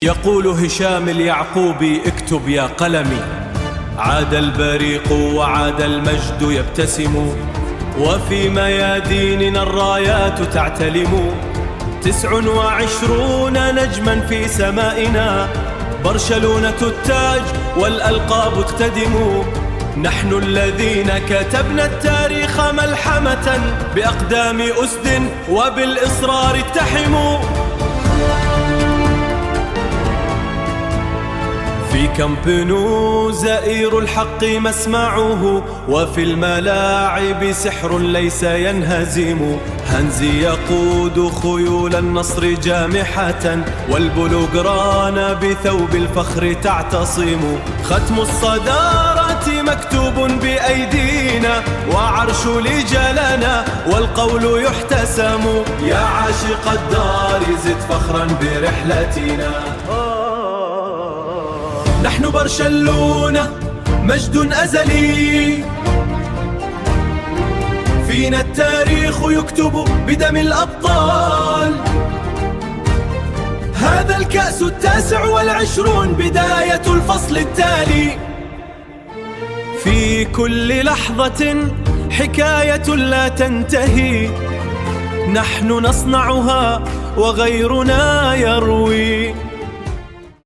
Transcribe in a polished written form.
يقول هشام اليعقوبي: اكتب يا قلمي، عاد البريق وعاد المجد يبتسم، وفي مياديننا الرايات تعتلم، 29 نجما في سمائنا، برشلونة التاج والألقاب اقتدم، نحن الذين كتبنا التاريخ ملحمة، بأقدام أسد وبالإصرار اتحموا. في كامب نو زئير الحق مسمعه، وفي الملاعب سحر ليس ينهزم، هنزي يقود خيول النصر جامحة، والبلوغران بثوب الفخر تعتصم، ختم الصدارة مكتوب بأيدينا، وعرش لجلنا والقول يحتسم، يا عاشق الدار زد فخرا برحلتنا. نحن برشلونة مجد أزلي، فينا التاريخ يكتب بدم الأبطال، هذا الكأس 29 بداية الفصل التالي، في كل لحظة حكاية لا تنتهي، نحن نصنعها وغيرنا يروي.